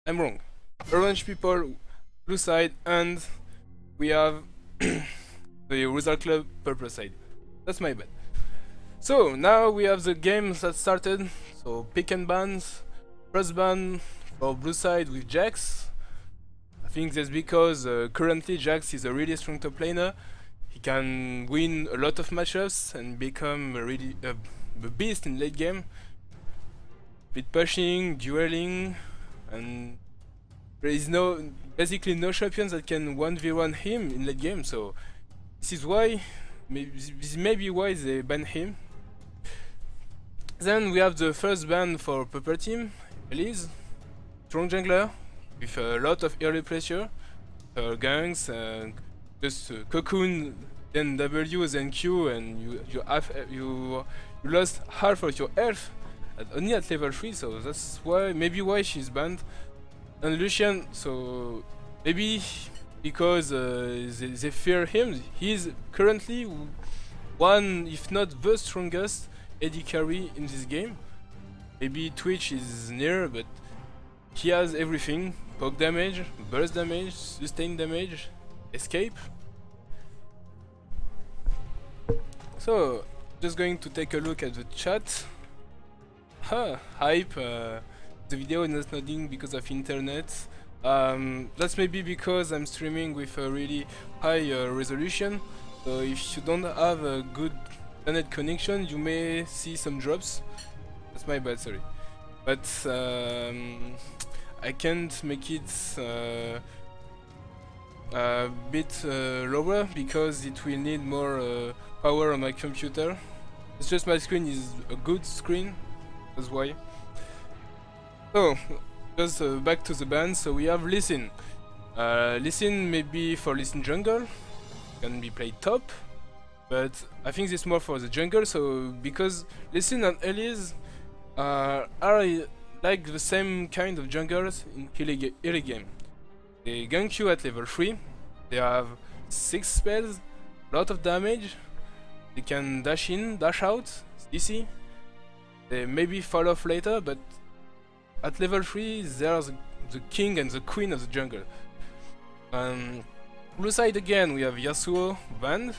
I'm wrong. Orange people, blue side, and we have the Wizard Club purple side. That's my bad. So now we have the game that started. So pick and bans. First ban for blue side with Jax. I think that's because currently Jax is a really strong top laner. He can win a lot of matchups and become a really a beast in late game. With pushing, dueling, and there is basically no champions that can 1v1 him in late game. So this is why, this may be why they ban him. Then we have the first ban for Purple Team, Elise, strong jungler with a lot of early pressure, ganks, just cocoon, then W, then Q, and you lost half of your health only at level 3, so that's maybe why she's banned. And Lucian, so maybe because they fear him. He's currently one, if not the strongest AD carry in this game. Maybe Twitch is near, but he has everything: poke damage, burst damage, sustain damage, escape. So, just going to take a look at the chat. Hype. The video is not loading because of internet. That's maybe because I'm streaming with a really high resolution. So if you don't have a good internet connection, you may see some drops. That's my bad, sorry. But I can't make it a bit lower because it will need more power on my computer. It's just my screen is a good screen, that's why. So, just back to the ban. So we have Lee Sin. Lee Sin maybe for Lee Sin jungle, can be played top, but I think this is more for the jungle. So because Lee Sin and Elise are like the same kind of junglers in early game. They gank you at level 3, they have 6 spells, lot of damage, they can dash in, dash out, CC. They maybe fall off later, but at level 3 they are the king and the queen of the jungle. Blue side again, we have Yasuo banned.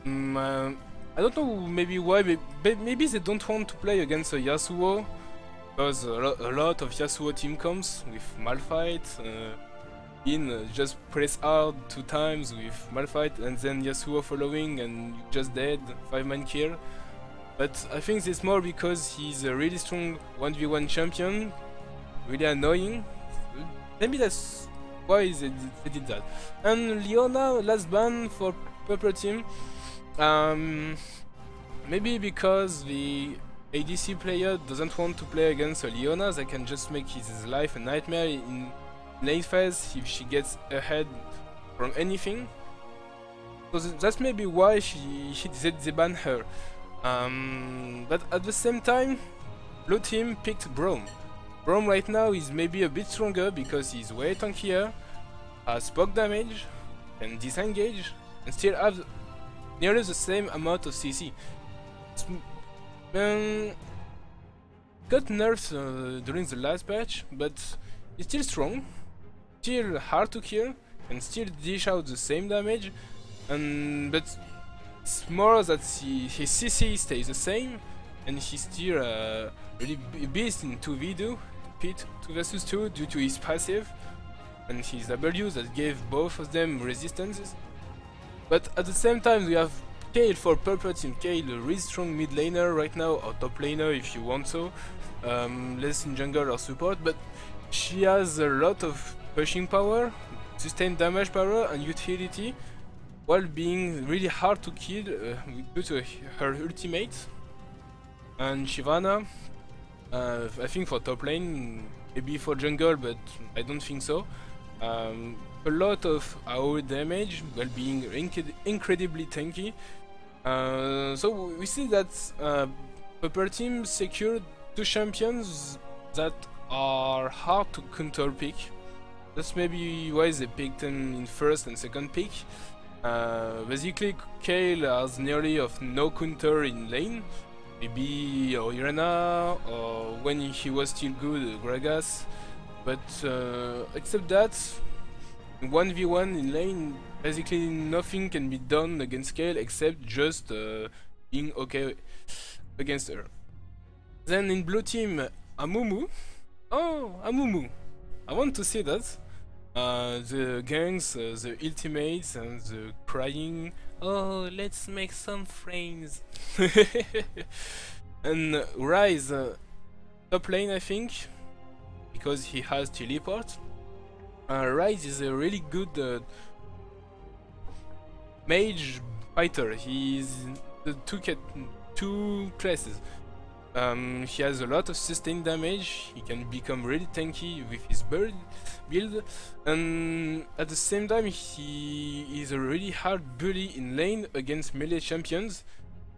I don't know maybe why, maybe they don't want to play against a Yasuo, because a lot of Yasuo team comes with Malphite, just press hard 2 times with Malphite and then Yasuo following and you just dead, 5-man kill. But I think it's more because he's a really strong 1v1 champion, really annoying. Maybe that's why they did that. And Leona, last ban for Purple Team. Maybe because the ADC player doesn't want to play against a Leona that can just make his life a nightmare in late phase if she gets ahead from anything. So that's maybe why they ban her. But at the same time, blue team picked Braum. Braum right now is maybe a bit stronger because he's way tankier, has poke damage, can disengage, and still have nearly the same amount of CC. Got nerfed during the last patch, but he's still strong, still hard to kill, and still dish out the same damage, but it's more that his CC stays the same, and he's still really beast in 2v2, pit 2 versus 2 due to his passive, and his W that gave both of them resistances. But at the same time we have Kayle for Purple Team. Kayle, a really strong mid laner right now, or top laner if you want so, less in jungle or support, but she has a lot of pushing power, sustained damage power and utility, while being really hard to kill due to her ultimate. And Shyvana, I think for top lane, maybe for jungle, but I don't think so. A lot of AoE damage while being incredibly tanky. So we see that Purple Team secured 2 champions that are hard to counter pick. That's maybe why they picked them in first and second pick. Basically, Kayle has nearly of no counter in lane. Maybe Irena, or when he was still good, Gragas. But except that, 1v1 in lane, basically nothing can be done against Kale except just being okay against her. Then in blue team, Amumu. Oh, Amumu. I want to see that. The gangs, the ultimates, and the crying. Oh, let's make some frames. And Rise, top lane, I think, because he has teleport. Rise is a really good mage fighter. He's the two classes. He has a lot of sustained damage. He can become really tanky with his build, and at the same time, he is a really hard bully in lane against melee champions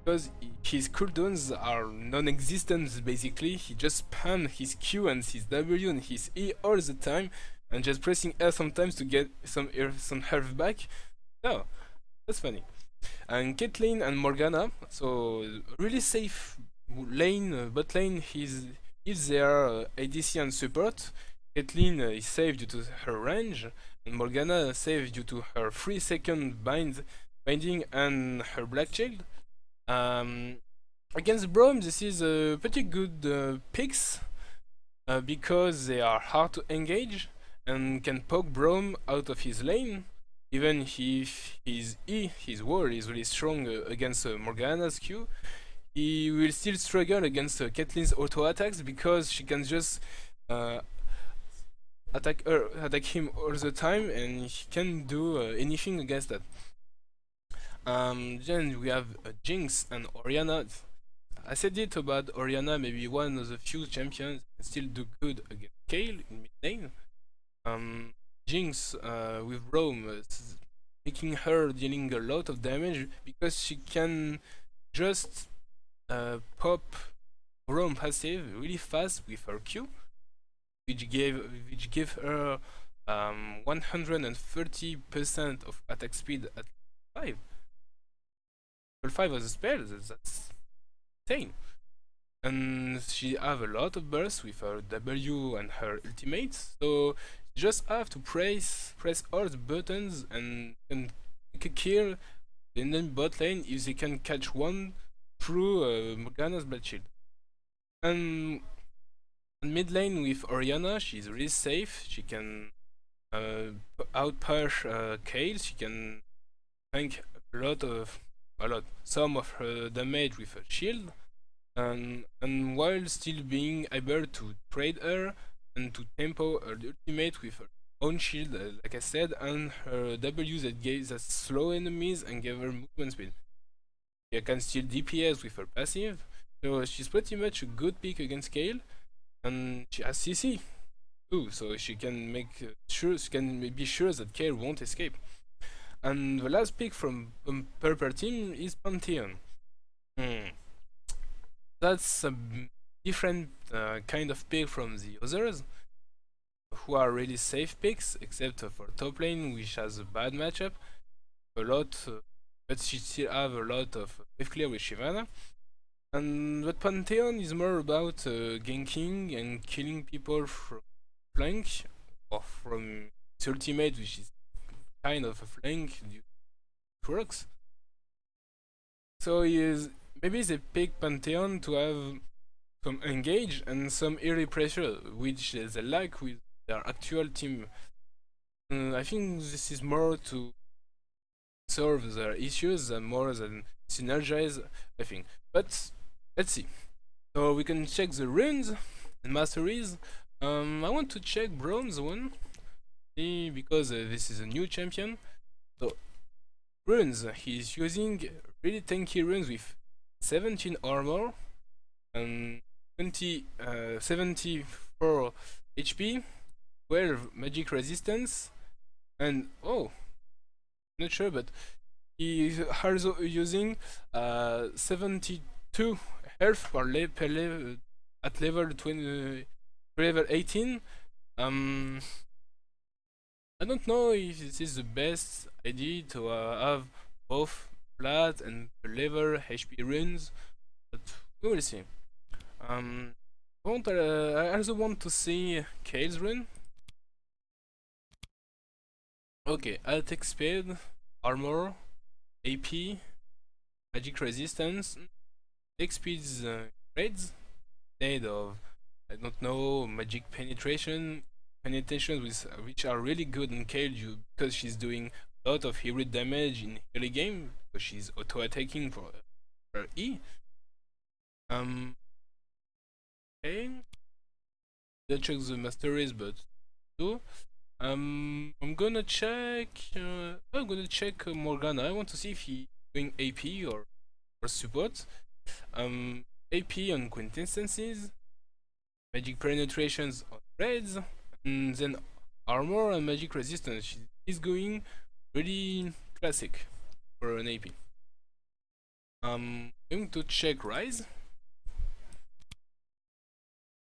because his cooldowns are non-existent. Basically, he just spams his Q and his W and his E all the time, and just pressing L sometimes to get some health back. No, that's funny. And Caitlyn and Morgana, so really safe lane, bot lane, if they are ADC and support. Caitlyn is safe due to her range, and Morgana is safe due to her 3-second binding and her black shield. Against Braum, this is a pretty good picks because they are hard to engage and can poke Braum out of his lane. Even if his ward is really strong against Morgana's Q, he will still struggle against Caitlyn's auto attacks because she can just attack him all the time, and he can't do anything against that. Then we have Jinx and Orianna. I said it about Orianna, maybe one of the few champions that still do good against Kayle in mid lane. Jinx with Rome, making her dealing a lot of damage because she can just pop Rome passive really fast with her Q, which gave her 130% of attack speed at 5. Level 5 of the spell, that's insane. And she have a lot of bursts with her W and her ultimates, so you just have to press all the buttons and make a kill the enemy bot lane if they can catch one through Morgana's Blood Shield. And mid lane with Orianna, she's really safe. She can outpush Kayle. She can tank some of her damage with her shield, and while still being able to trade her and to tempo her ultimate with her own shield, like I said, and her W that slow enemies and give her movement speed. She can steal DPS with her passive, so she's pretty much a good pick against Kayle, and she has CC too, so she can be sure that Kayle won't escape. And the last pick from Purple team is Pantheon. That's a different kind of pick from the others, who are really safe picks, except for top lane, which has a bad matchup. But she still have a lot of wave clear with Shyvana. But Pantheon is more about ganking and killing people from flank or from its ultimate, which is kind of a flank it works. So maybe they pick Pantheon to have some engage and some eerie pressure, which they lack with their actual team. I think this is more to solve their issues than more than synergize, I think. But let's see. So we can check the runes and masteries. I want to check bronze one, because this is a new champion. So runes, he's using really tanky runes with 17 armor and 74 HP, 12 magic resistance, and not sure, but he is also using 72 health per level at level 18. I don't know if this is the best idea to have both flat and level HP runes, but we will see. I also want to see Kayle's rune, Okay, attack speed, armor, AP, magic resistance, attack speeds grades, instead of, I don't know, magic penetration with which are really good in Kaiju because she's doing a lot of hybrid damage in early game because she's auto attacking for her E. Okay, don't check the masteries, but do. I'm gonna check. I'm gonna check Morgana. I want to see if he's doing AP or support. AP on quintessences, magic penetrations on raids, and then armor and magic resistance. She's going really classic for an AP. I'm going to check Rise.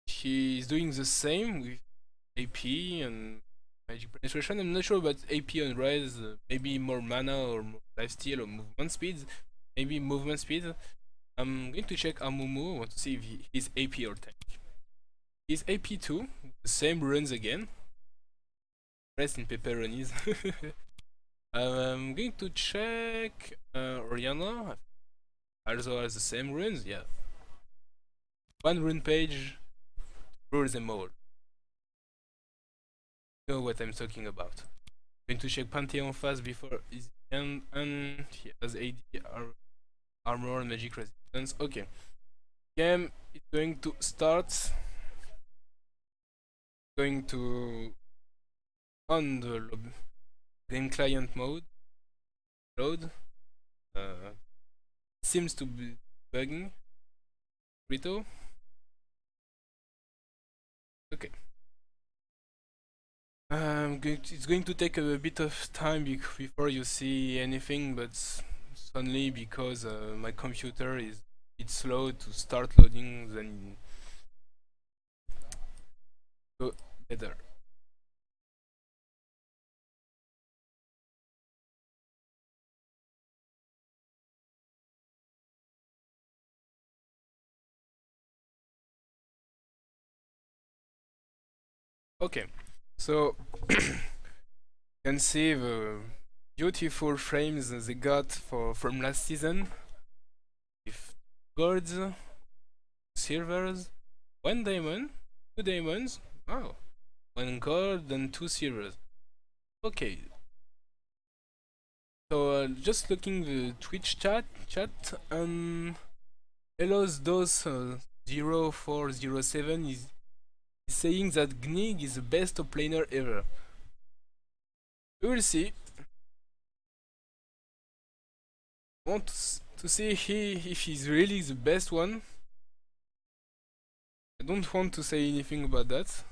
She's doing the same with AP and magic penetration. I'm not sure about AP on Rise. Maybe more mana or more lifesteal or movement speed. Maybe movement speed. I'm going to check Amumu. I want to see if he's AP or tank. He's AP too. The same runes again. Rest in pepperonis. I'm going to check Oriana. Also has the same runes. Yeah. One rune page. Rule them all. You know what I'm talking about. I'm going to check Pantheon fast before his end, and he has AD armor and magic resistance. Okay. Game is going to start. Going to on the game client mode. Load. Seems to be bugging. Rito. Okay. It's going to take a bit of time before you see anything, but it's only because my computer is a bit slow to start loading, then go better. Okay, so you can see the beautiful frames they got from last season with golds, silvers, one diamond, two diamonds. Oh, one gold and two silvers. Okay. So just looking the Twitch chat, Elos Dos 0407 is saying that Gnig is the best top laner ever. We will see. I want to see if he's really the best one. I don't want to say anything about that.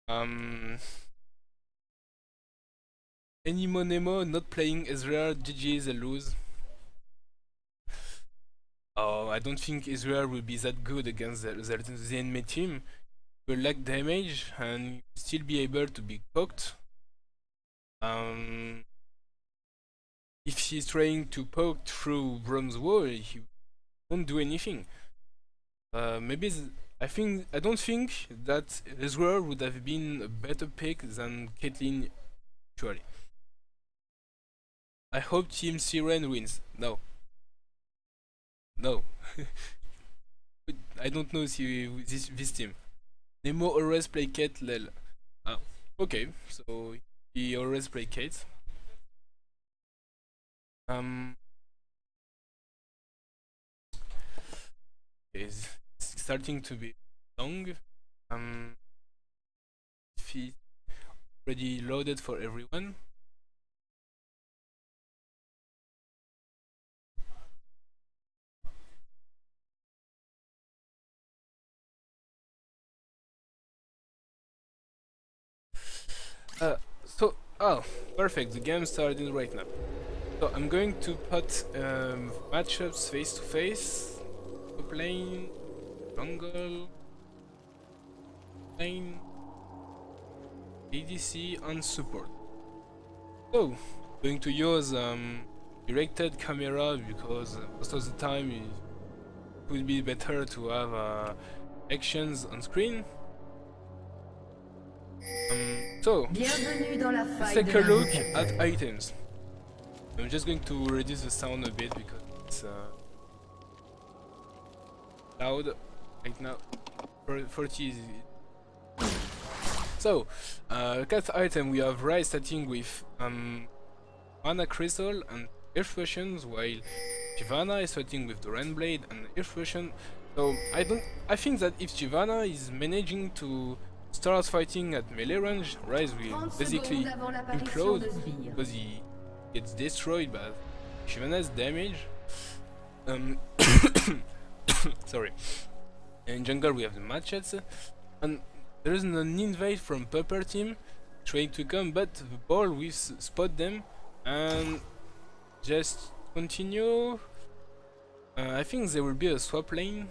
Any Monemo not playing Ezreal, GG, they lose. Oh, I don't think Israel will be that good against the enemy team. Will lack damage and still be able to be poked. If he's trying to poke through Bronze Wall, he won't do anything. Maybe I don't think that Israel would have been a better pick than Caitlyn actually. I hope Team Siren wins. No. No. I don't know si this team. Nemo always play Kate Lel. Ah, okay, so he always play Kate. It's starting to be long. Feet already loaded for everyone. Oh, perfect. The game started right now. So I'm going to put matchups face to face. Top lane, jungle, lane, ADC, and support. So going to use directed camera because most of the time it would be better to have actions on screen. So, Bienvenue dans la let's faille take de a look l'invocateur. at items. I'm just going to reduce the sound a bit because it's loud right now. 40 is... So, cat item, we have Rai starting with Mana Crystal and Earth Potions, while Shyvana is starting with the Rain Blade and Earth Potion. So I think that if Shyvana is managing to start fighting at melee range, Rise will 30 basically secondes avant l'apparition implode de sbires. because he gets destroyed by Shyvana's damage. Sorry. In jungle we have the machetes, and there is an invade from Pepper team trying to come, but the ball will spot them and just continue. I think there will be a swap lane.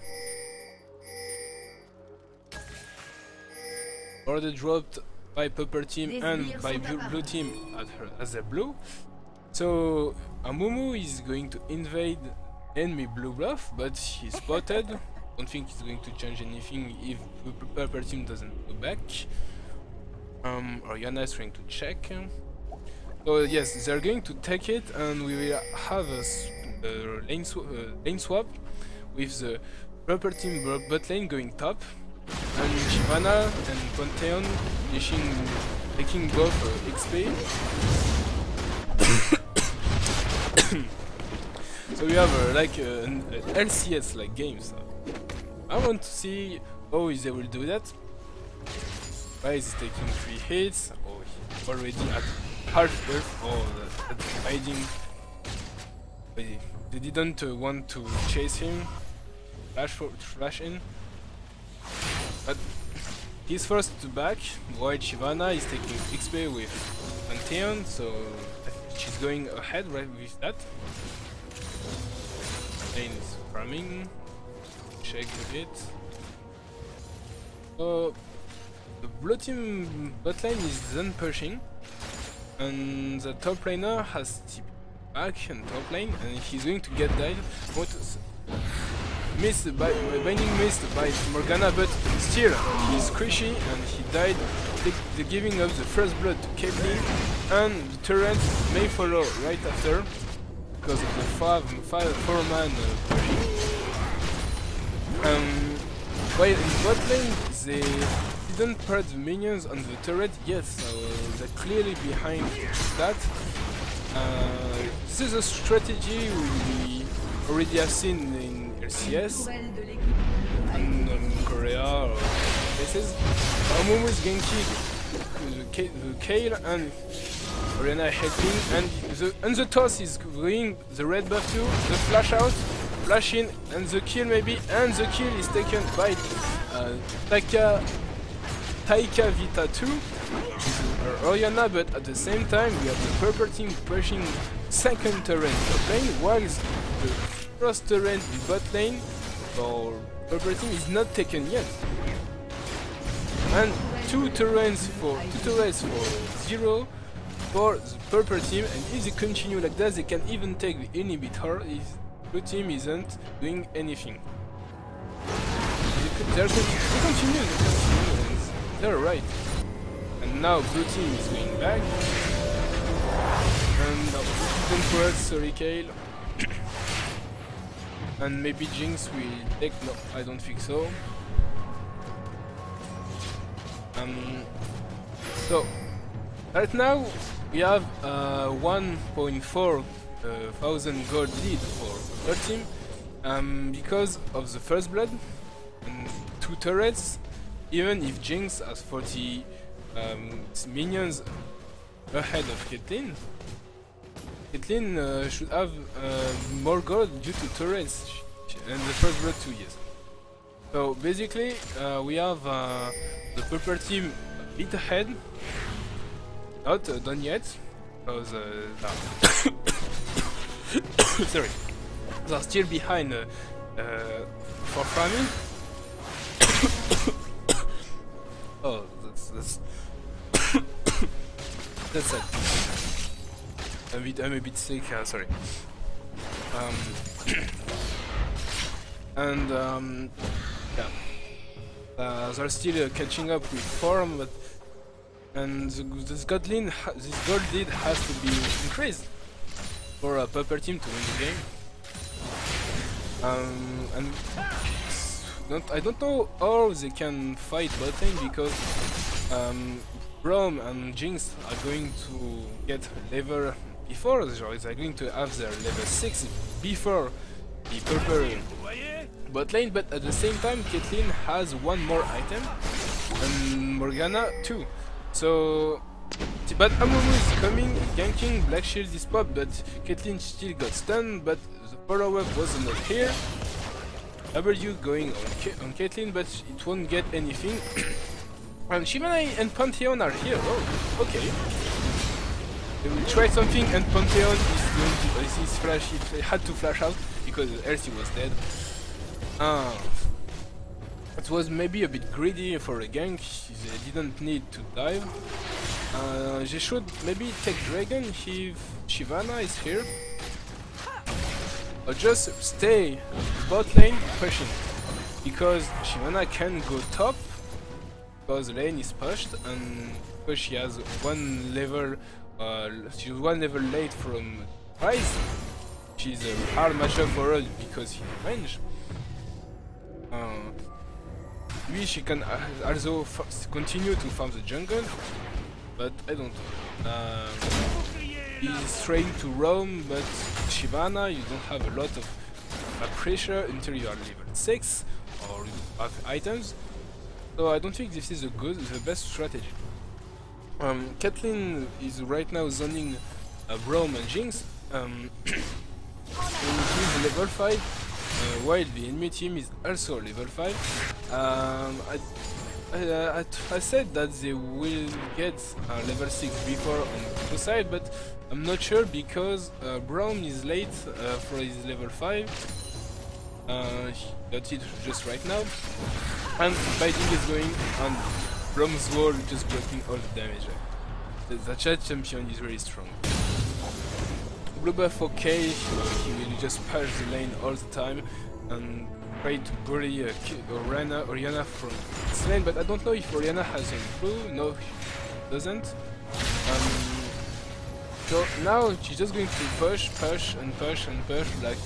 Order dropped by Pepper team and by blue team as a blue. So Amumu is going to invade enemy blue buff, but he's spotted. Don't think he's going to change anything if Pepper team doesn't go back. Oriana is trying to check. So yes, they're going to take it, and we will have a lane swap with the Pepper team bot lane going top, and Shyvana and Pantheon taking both XP. So we have like an LCS like game. So I want to see how they will do that. Rise is taking 3 hits. Oh, he's already at half health. Oh, that's hiding. They didn't want to chase him. Flash in. But he's first to back, while Shyvana is taking XP with Pantheon, so I think she's going ahead right with that. Lane is farming. Check a bit. So the blue team bot lane is then pushing, and the top laner has TP back and top lane, and he's going to get died. Missed by binding missed by Morgana, but still he's squishy and he died. The giving up the first blood to Caitlyn, and the turret may follow right after because of the 4-man pushing. While in bot lane they didn't put the minions on the turret yet, so they're clearly behind that. This is a strategy we already have seen in LCS and Korea or places. Amumu is ganking the Kayle and Oriana helping, and the toss is going the red buff too, the flash out, flash in, and the kill maybe, and the kill is taken by Taika Vita 2 Oriana, but at the same time we have the purple team pushing second turret top lane, while the first turret in bot lane for purple team is not taken yet. And two turrets for 0 for the purple team, and if they continue like that they can even take the inhibitor if blue team isn't doing anything. They continue, and they're right. And now blue team is going back. And don't worry, sorry Kayle. And maybe Jinx will take, no, I don't think so. So, right now we have 1.4 thousand gold lead for our team because of the first blood and 2 turrets. Even if Jinx has 40 minions ahead of Caitlyn, Caitlyn should have more gold due to turrets and the first blood 2 years. So basically we have the purple team a bit ahead, not done yet, because sorry, they're still behind for farming. Oh, that's that's sad. I'm a bit sick. Sorry. And yeah, they're still catching up with form, but and this gold lead has to be increased for a Pupper team to win the game. And I don't know how they can fight bot lane because Braum and Jinx are going to get level before, so they're going to have their level 6 before the Purple bot lane, but at the same time Caitlyn has one more item and Morgana too. So, but Amumu is coming, ganking, Black Shield is popped, but Caitlyn still got stunned, but the follow-up was not here. W going on Caitlyn, but it won't get anything. And Shyvana and Pantheon are here. Oh, okay. They will try something, and Pantheon is going to his flash. He had to flash out because else he was dead. It was maybe a bit greedy for a gank. They didn't need to dive. They should maybe take Dragon if Shyvana is here. Or just stay bot lane pushing. Because Shyvana can go top. Because the lane is pushed and because she has she's one level late from Rise. She's a hard matchup for her because he's range. Maybe she can also continue to farm the jungle, but I don't know. He's trying to roam, but Shyvana, you don't have a lot of pressure until you are level 6 or you have items. So I don't think this is the best strategy. Caitlyn is right now zoning Braum and Jinx. He's level 5, while the enemy team is also level 5. I said that they will get level 6 before on the side, but I'm not sure because Braum is late for his level 5. He got it just right now. And fighting is going on Braum's wall, just blocking all the damage. The chat champion is very strong. Blue buff okay, he will just push the lane all the time and try to bully Orianna from this lane, but I don't know if Orianna has a blue. No, she doesn't. So now she's just going to push like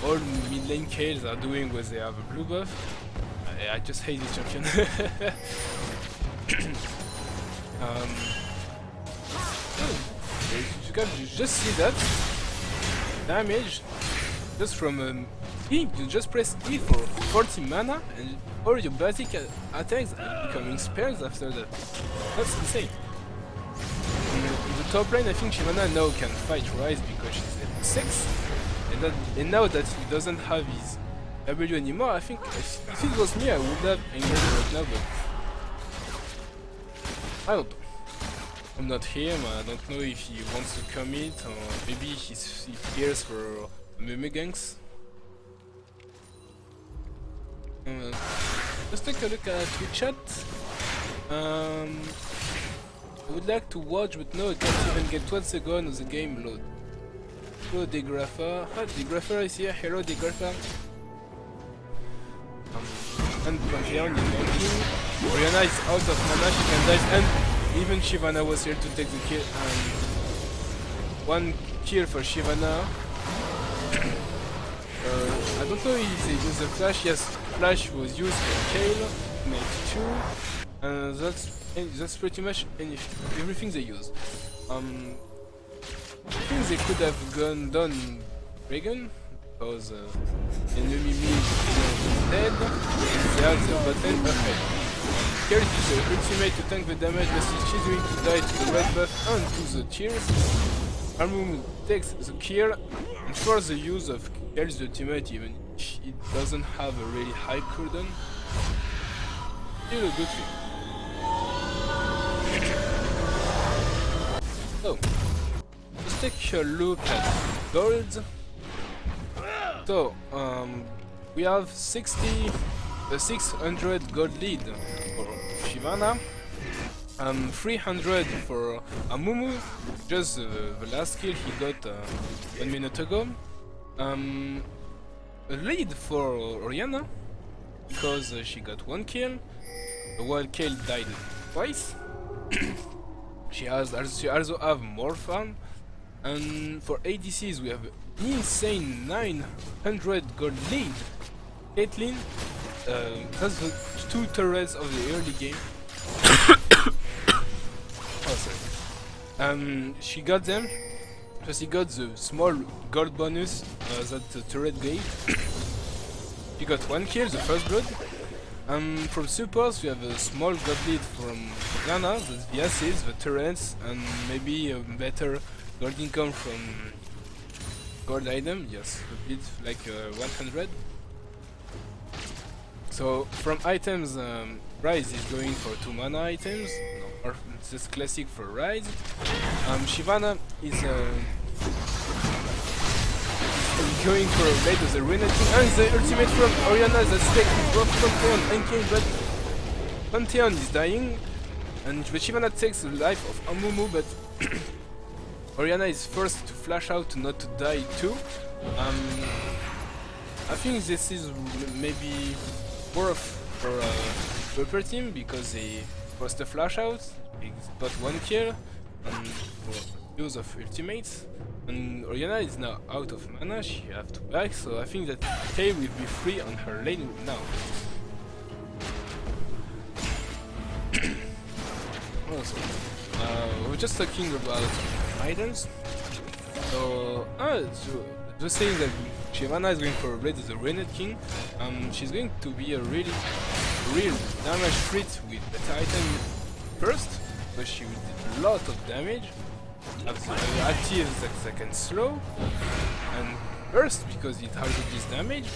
all mid lane kills are doing when they have a blue buff. I just hate this champion. You can just see that damage just from E. You just press E for 40 mana and all your basic attacks are becoming spells after that. That's insane. In the top lane, I think Shyvana now can fight Rise because she's level 6, and now that he doesn't have his W anymore, I think if it was me, I would have engaged right now, but I don't know. I'm not him, I don't know if he wants to commit, or maybe he fears for meme ganks. Let's take a look at Twitch chat. I would like to watch, but no, I can't even get 12 seconds of the game load. Hello Degrapher. Hi, Degrapher is here. Hello Degrapher. And Pantheon is ganking. Orianna is out of mana, she can die, and even Shyvana was here to take the kill. One kill for Shyvana. I don't know if they use the flash. Yes, flash was used for Kale, make 2, and that's pretty much everything they use. I think they could have done Dragon because enemy mid is dead and they have the button ahead. Here it is the ultimate to tank the damage, but she's going to die to the red buff and to the tears. Armum takes the kill and for the use of Kale's ultimate, even if it doesn't have a really high cooldown, still a good thing. So, let's take a look at golds. So, we have 600 gold lead for Shyvana, 300 for Amumu, just the last kill he got 1 minute ago. A lead for Orianna, because she got 1 kill, while Kale died twice. She also have more farm. And for ADCs we have an insane 900 gold lead. Caitlyn has the 2 turrets of the early game. Oh sorry. She got them. Plus he got the small gold bonus that the turret gave. She got 1 kill, the first blood. From supports we have a small god lead from Ghana, that's the assists, the turrets, and maybe a better gold income from gold item, yes, a bit like 100. So from items, Rise is going for 2 mana items, no, or just classic for Rise. Shyvana is going for a blade of the Renate King, and the ultimate from Orianna that's taking both Pantheon and King, but Pantheon is dying, and Shyvana takes the life of Amumu, but Orianna is forced to flash out not to die too. I think this is maybe worth for upper team because they forced a flash out, he got 1 kill, and for use of ultimates. And Orianna is now out of mana, she have to back, so I think that Kay will be free on her lane now. Also, we're just talking about items. So, just saying that Shyvana is going for a blade of the Renate King. She's going to be a real damage threat with that item first, because she will do a lot of damage. Active that can slow, and burst because it has this damage.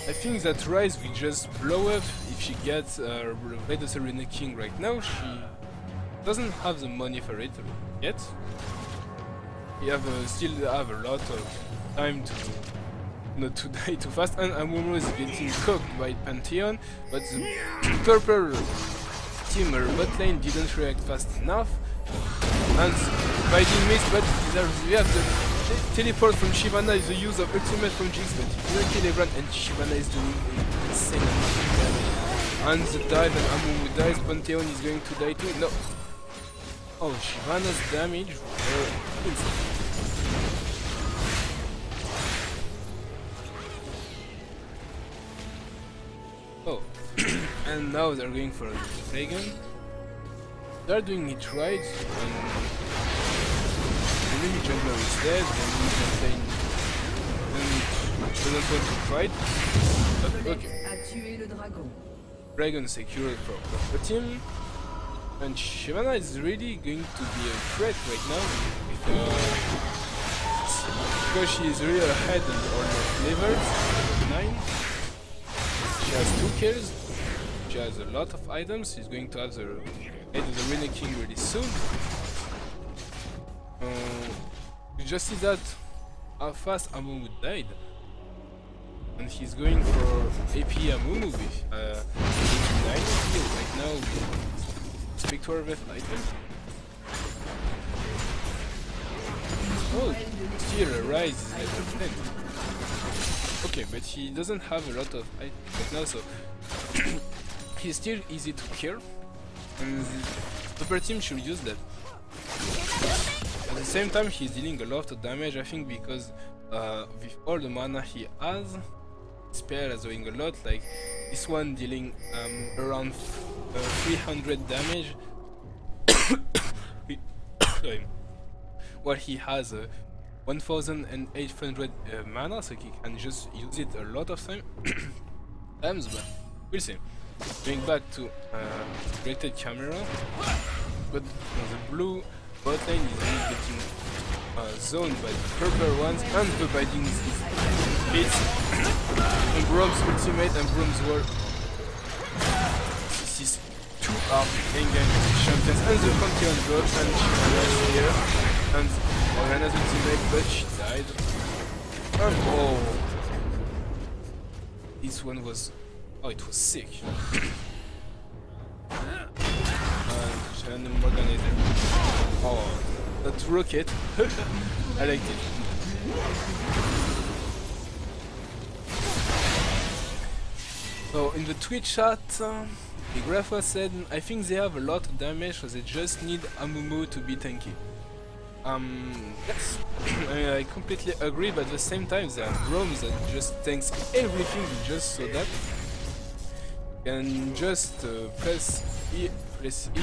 I think that Rise will just blow up if she gets Blade of the Renate King right now. She doesn't have the money for it yet. You have still have a lot of time to not to die too fast, and Amumu is getting cooked by Pantheon, but the purple team bot lane didn't react fast enough, and Biding missed, but we have the teleport from Shyvana, the use of ultimate from Jinx, but he didn't kill everyone, and Shyvana is doing insane damage. And the dive, and Amumu dies, Pantheon is going to die too. No. Oh, Shyvana's damage were insane. Oh, and now they're going for the dragon. They're doing it right, and the mini jungler is dead, and we can play doesn't want to fight. But okay. Dragon secured for the team. And Shyvana is really going to be a threat right now because she is really ahead in all the levels. 9. She has 2 kills. She has a lot of items. She's going to have the head of the Renate King really soon. You just see that how fast Amumu died. And he's going for AP Amumu with 89 right now with Spectre with item. Oh, still Rise is at 10. Okay, but he doesn't have a lot of items right now, so he's still easy to kill. And the upper team should use that. At the same time, he's dealing a lot of damage, I think, because with all the mana he has, spell is doing a lot, like this one dealing around 300 damage while he has 1800 mana, so he can just use it a lot of times, but we'll see. Going back to rated camera, but the blue bot lane is really getting zoned by the purple ones, and the Biding hits and Brom's ultimate and Brom's wall. This is 2 in-game champions, and the Pantheon got, and Shyvana is here, and Orianna's ultimate, but she died. And oh, this one was, oh, it was sick. And Morgan is there. Oh, that rocket. I liked it. So in the Twitch chat, The Grapha said, I think they have a lot of damage, so they just need Amumu to be tanky. Yes, I completely agree, but at the same time, there are Roms that just tanks everything. We just saw that. Can just press E, yes, to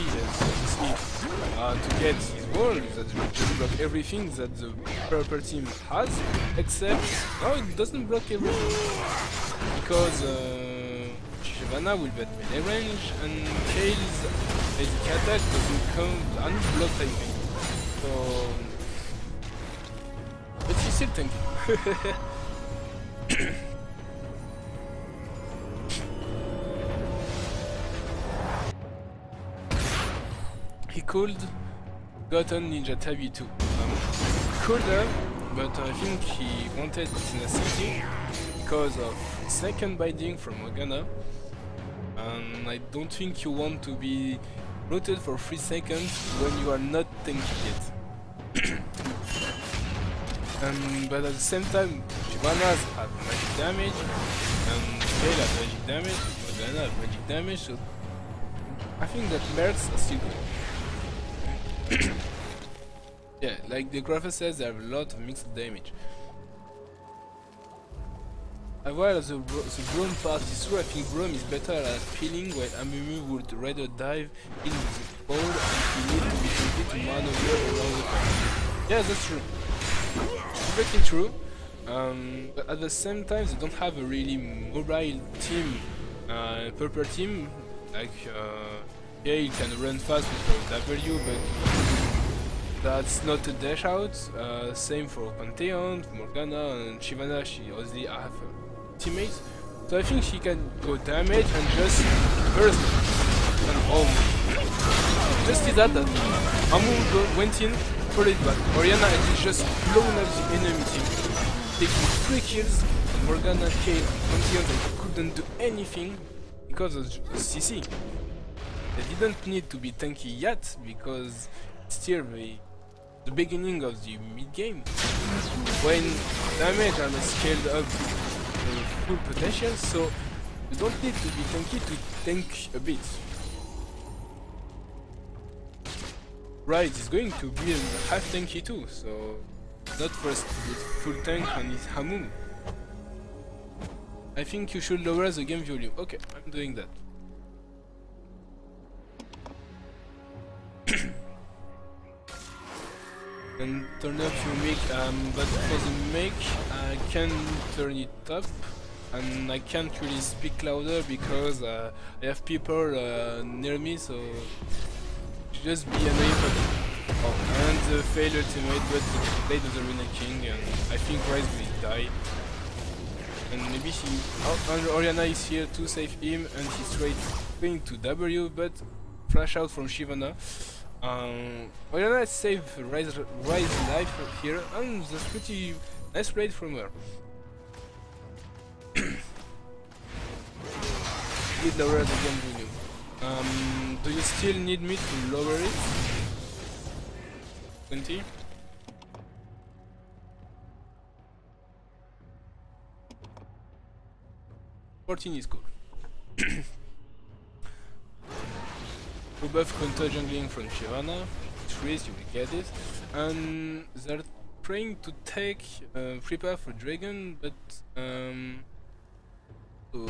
get his wall that just block everything that the purple team has, except no, it doesn't block everything because Shyvana will bet melee range and Kale's basic attack doesn't come unblocked anything. So, but he's still tanking. He could gotten Ninja Tabi too. Could have, but I think he wanted tenacity because of second binding from Morgana. And I don't think you want to be rooted for 3 seconds when you are not tanky yet. But at the same time, Shyvanas have magic damage, and Kale have magic damage, Morgana have magic damage, so I think that mercs are still good. Yeah, like the grapher says, they have a lot of mixed damage. While the Braum part is true, I think Braum is better at healing, while Amumu would rather dive in with the ball and he needs to be able to maneuver around the corner. Yeah, that's true. Completely true. But at the same time, they don't have a really mobile team, purple team, like yeah, you can run fast with W, but that's not a dash out. Same for Pantheon, Morgana, and Shyvana, she only have teammates. So I think she can go damage and just burst and just see that Amu went in, pulled it back. Orianna is just blown up the enemy team, taking 3 kills. Morgana, Kale, Pantheon, they couldn't do anything because of CC. They didn't need to be tanky yet because it's still the beginning of the mid game. When damage are not scaled up to full potential, so you don't need to be tanky to tank a bit. Right, is going to be half tanky too, so not first with full tank and his Hamum. I think you should lower the game volume. Okay, I'm doing that. And turn up your mic, but for the mic I can turn it up and I can't really speak louder because I have people near me, so just be annoying for them. Oh, and the failed ultimate, but the play doesn't win a king, and I think Rise will die. And maybe he... Oh, and Orianna is here to save him, and he's straight going to W, but flash out from Shyvana. Orianna saved Rise life here, and that's pretty nice play from her. Need lower the game volume. Do you still need me to lower it? 20? $14 is cool. Buff counter jungling from Shyvana, trees you will get it, and they're trying to take prepare for dragon, but to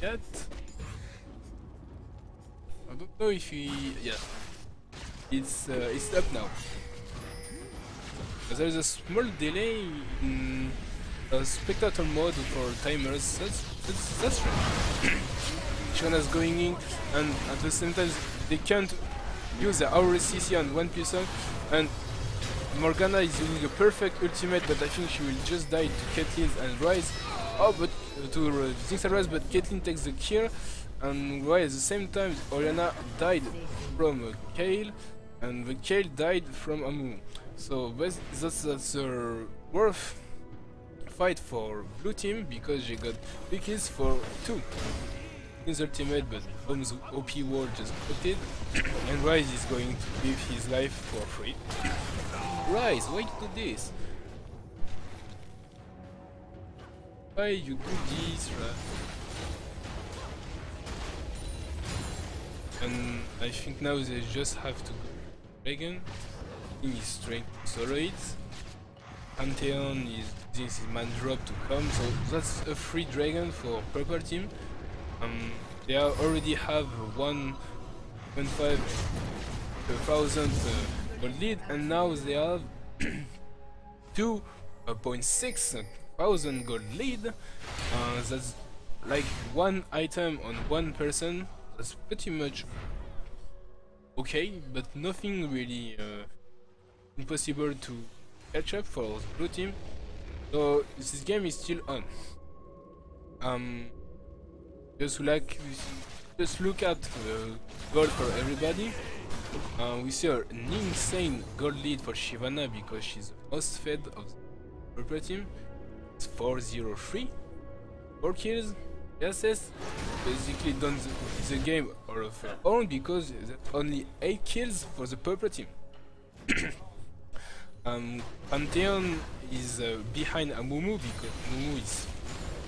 get, I don't know if yeah, it's up now. There's a small delay in spectator mode for timers. That's right. Shyvana's going in, and at the same time they can't use the Aura CC on one person, and Morgana is using a perfect ultimate, but I think she will just die to Caitlyn and Rise. Oh, but to Jinx and Rise, but Caitlyn takes the kill, and Rise at the same time Orianna died from Kale, and the Kale died from Amu. So that's a worth fight for blue team because they got 3 kills for 2. His ultimate, but Bomb's OP wall just put it, and Rise is going to give his life for free. Rise, why you do this? Why you do this, right? and I think now they just have to go dragon. He's trying to solo it. Pantheon is this is man drop to come, so that's a free dragon for purple team. They already have 1.5 gold lead, and now they have 2.6 thousand gold lead. That's like one item on one person. That's pretty much okay, but nothing really impossible to catch up for the blue team. So this game is still on. Just look at gold for everybody. We see an insane gold lead for Shyvana because she's the most fed of the purple team. It's 403, 4 kills. Yes, basically done the game out of her own because there's only 8 kills for the purple team. Pantheon is behind Amumu because Amumu is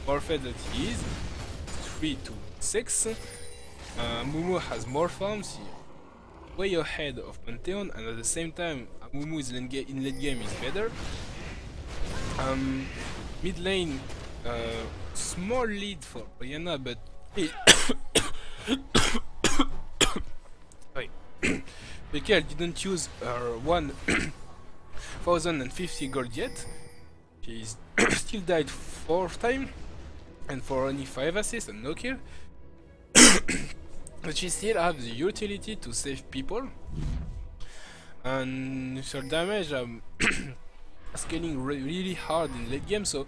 more fed than he is. 3 to 6. Amumu has more farms, way ahead of Pantheon, and at the same time Amumu is in late game is better. Mid lane, small lead for Oriana, but sorry. Bekel didn't use her 1050 gold yet. She's still died 4 times and for only 5 assists and no kill. But she still has the utility to save people. And her damage scaling really hard in late game, so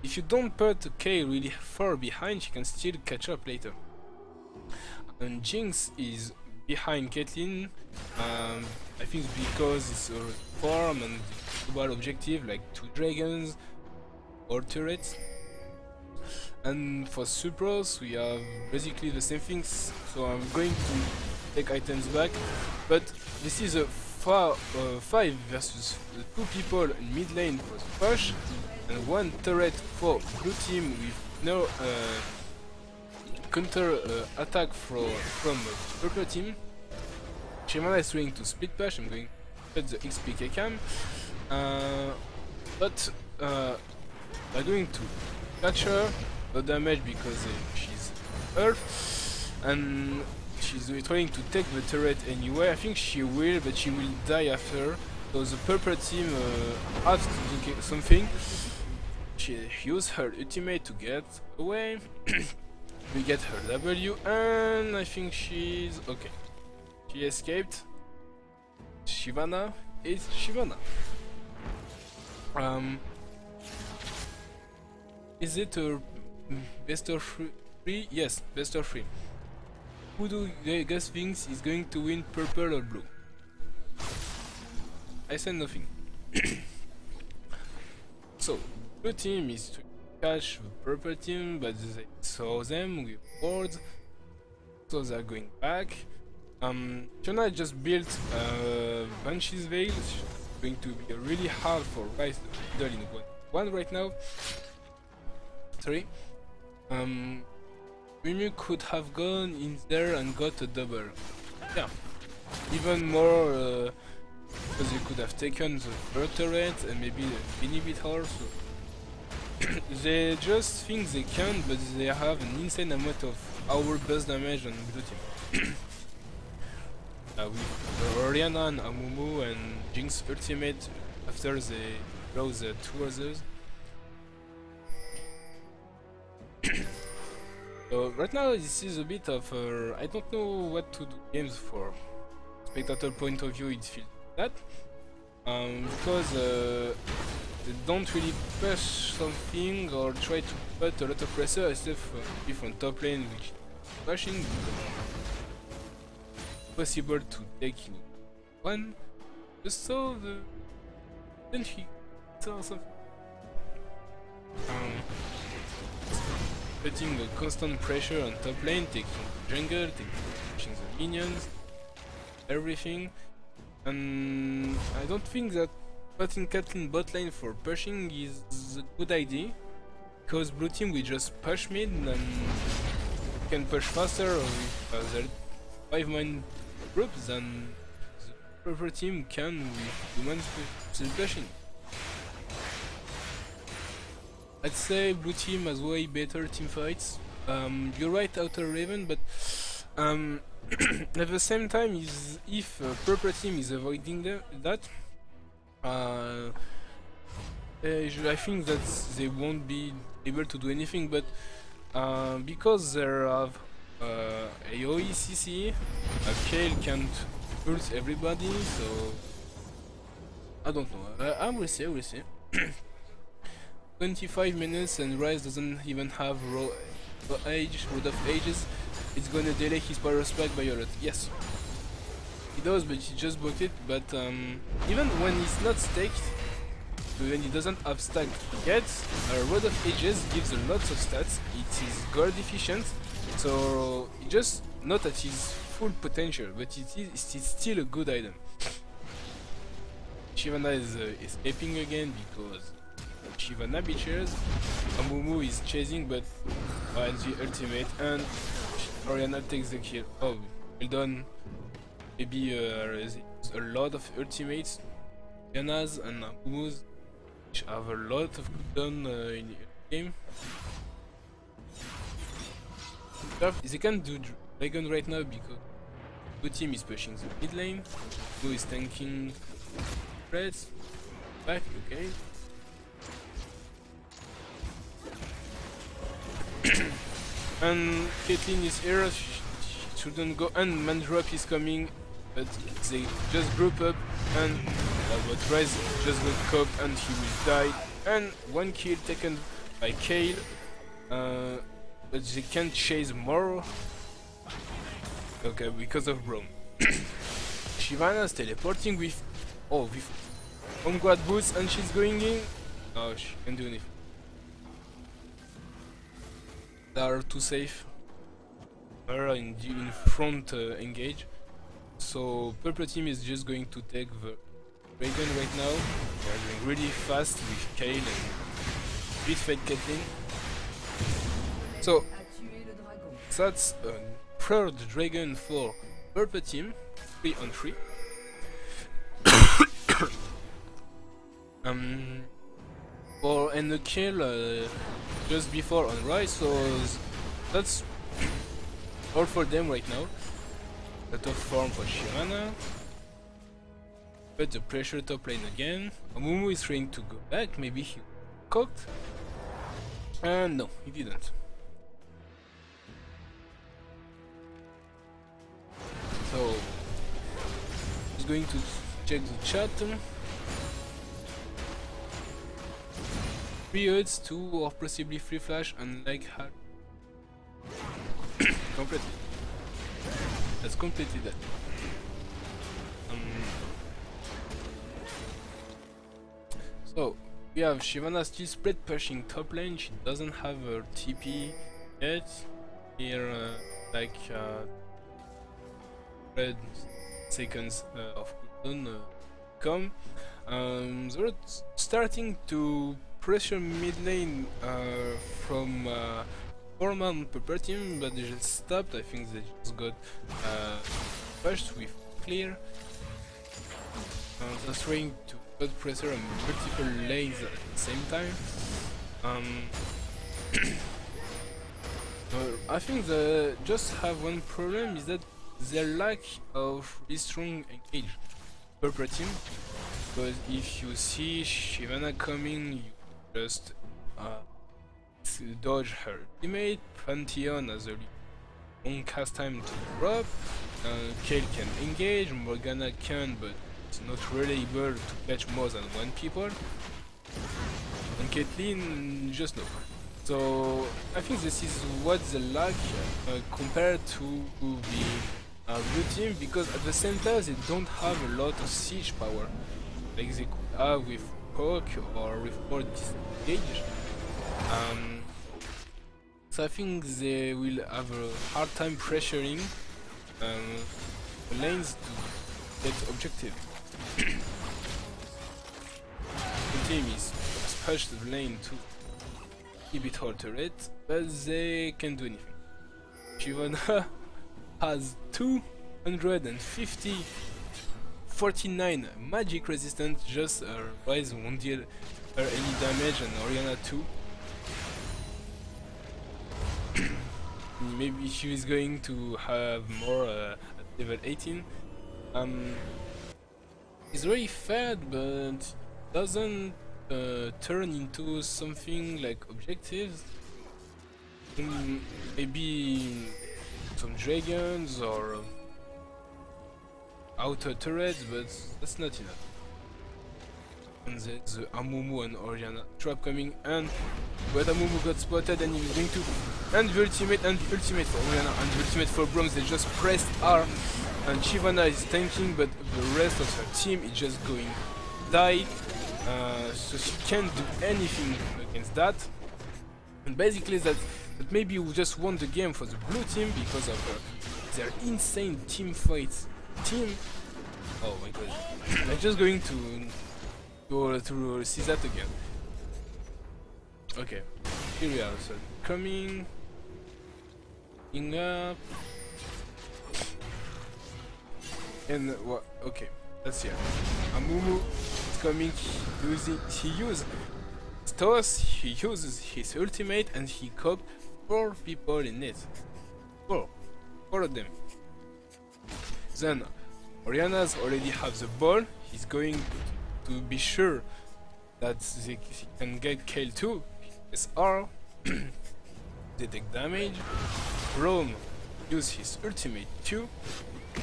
if you don't put K really far behind, she can still catch up later. And Jinx is behind Caitlyn. I think because it's a farm and global objective like 2 dragons or turrets. And for supers we have basically the same things, so I'm going to take items back, but this is a 5 versus 2 people in mid lane for the push, and 1 turret for blue team with no counter attack from purple team. Shyvana is trying to split push. I'm going to put the XP cam, but I'm going to catch her. No damage because she's earth, and she's trying to take the turret anyway. I think she will, but she will die after. So the purple team has to do something. She used her ultimate to get away. We get her W, and I think she's okay. She escaped. Shyvana is Shyvana. Is it a best of 3? Yes, best of 3. Who do you guys think is going to win, purple or blue? I said nothing. So, blue team is to catch the purple team, but they saw them with boards, so they're going back. Fiona just built Banshee's Veil. It's going to be really hard for Rice to middle in 1 right now. Sorry. Mimu could have gone in there and got a double. Yeah. Even more because they could have taken the bird turret and maybe a mini bit also. They just think they can, but they have an insane amount of hour burst damage on blue team. With Oriana and Amumu and Jinx ultimate after they blow the 2 others. So right now this is a bit of I don't know what to do games for spectator point of view. It feels that because they don't really push something or try to put a lot of pressure except for different top lane which is pushing because it's possible to take in 1. Just so then he saw something. Putting a constant pressure on top lane, taking the jungle, pushing the minions, everything. And I don't think that putting Caitlyn bot lane for pushing is a good idea, because blue team will just push mid and can push faster, or if 5-man group, then the purple team can with humans splashing. I'd say blue team has way better team fights. You're right, Outer Raven, but at the same time, if purple team is avoiding that, I think that they won't be able to do anything. But because they have AoE CC, Kale can't ult everybody, so I don't know. I will see. I will see. 25 minutes and Rise doesn't even have Road of Ages. It's gonna delay his power spike by a lot. Yes, he does, but he just blocked it. But even when he's not staked, when he doesn't have stacked yet, Road of Ages gives a lot of stats. It is guard efficient, so it just not at his full potential, but it's still a good item. Shyvana is escaping again because Shyvana bitches. Amumu is chasing, but the ultimate, and Oriana takes the kill. Oh, well done. Maybe a lot of ultimates, Yanas and Amumus, which have a lot of cooldown in the game. They can't do Dragon right now because the team is pushing the mid lane, who is tanking threats. Back, okay. And Caitlyn is here, she shouldn't go, and Mandrop is coming, but they just group up, and but Rise just got caught and he will die, and one kill taken by Kale, but they can't chase more, okay, because of Braum. Shyvana's teleporting with on guard boots, and she's going in. Oh, she can't do anything. They are too safe. Are in front engage. So purple team is just going to take the Dragon right now. They are doing really fast with Kale and beat fight Caitlyn. So that's a third Dragon for purple team, 3 on 3. For and a kill just before on Rise, so that's all for them right now. A tough form for Shyvana. But the pressure top lane again. Amumu is trying to go back, maybe he cooked. And no, he didn't. So he's going to check the chat. 3 ults, 2 or possibly 3 flash, unlike her. Completely. That's completely dead. So we have Shyvana still split pushing top lane. She doesn't have her TP yet. Here, red seconds of cooldown come. They're starting to pressure mid lane from 4-man purple team, but they just stopped. I think they just got pushed with clear. They're trying to put pressure on multiple lanes at the same time. I think they just have one problem, is that their lack of really strong engage purple team. Because if you see Shyvana coming, you just dodge her ultimate. Pantheon has a long cast time to drop. Kale can engage, Morgana can, but it's not really able to catch more than one people. And Caitlyn just no. So I think this is what they lack compared to the blue team, because at the same time they don't have a lot of siege power like they could have with Poke or with more disengage. So I think they will have a hard time pressuring the lanes to get objective. The team is pushed the lane to inhibit her turret, but they can't do anything. Shyvana has 2 150 49 magic resistance, just Rise won't deal her any damage, and Oriana too. Maybe she is going to have more at level 18. It's very fat, but doesn't turn into something like objectives. Maybe some dragons or outer turrets, but that's not enough. And there's the Amumu and Oriana trap coming, and but Amumu got spotted and he's going to, and the ultimate for Oriana and the ultimate for Bronze. They just pressed R, and Shyvana is tanking, but the rest of her team is just going die, so she can't do anything against that. And basically that maybe we just won the game for the blue team because of their insane team fights. Oh my god. I'm just going to see that again. Okay. Here we are. So coming up. And what? Okay. That's here. Amumu is coming. He uses his ultimate and he cooked 4 people in it. 4 of them. Then Oriana's already have the ball. He's going to be sure that he can get killed too. His R, they take damage. Rome use his ultimate too.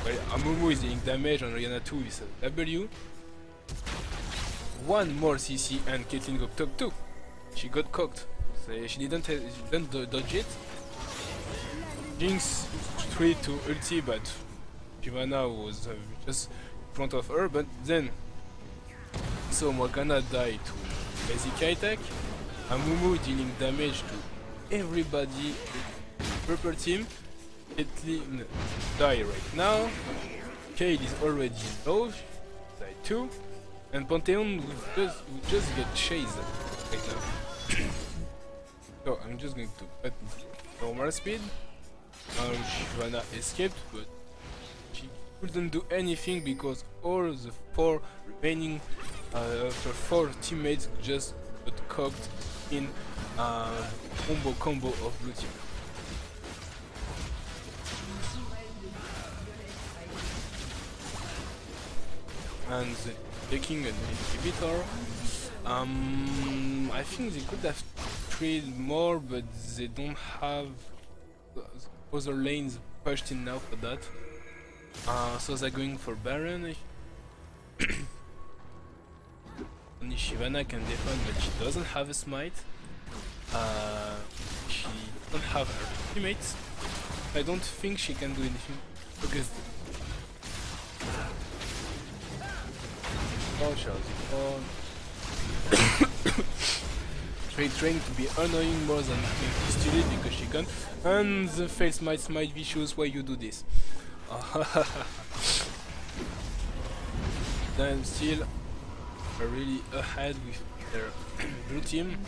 While Amumu is doing damage on Oriana 2 with a W. One more CC and Caitlyn got cooked too. She got cooked. So she didn't dodge it. Jinx 3 to ulti, but Shyvana was just in front of her, but then so Morgana died to basic attack. Amumu dealing damage to everybody in the purple team. Caitlyn die right now. Kale is already low, died too. And Pantheon will just get chased right now. So I'm just going to put normal speed. Shyvana escaped, but she couldn't do anything because all the 4 remaining her 4 teammates just got cooked in combo of blue team. And taking an inhibitor. I think they could have traded more, but they don't have other lanes pushed in now for that. So they're going for Baron. Only Shyvana can defend, but she doesn't have a smite. She doesn't have her teammates. I don't think she can do anything because trying to be annoying more than stupid because she can. And the face might vicious why you do this. Then still are really ahead with their blue team.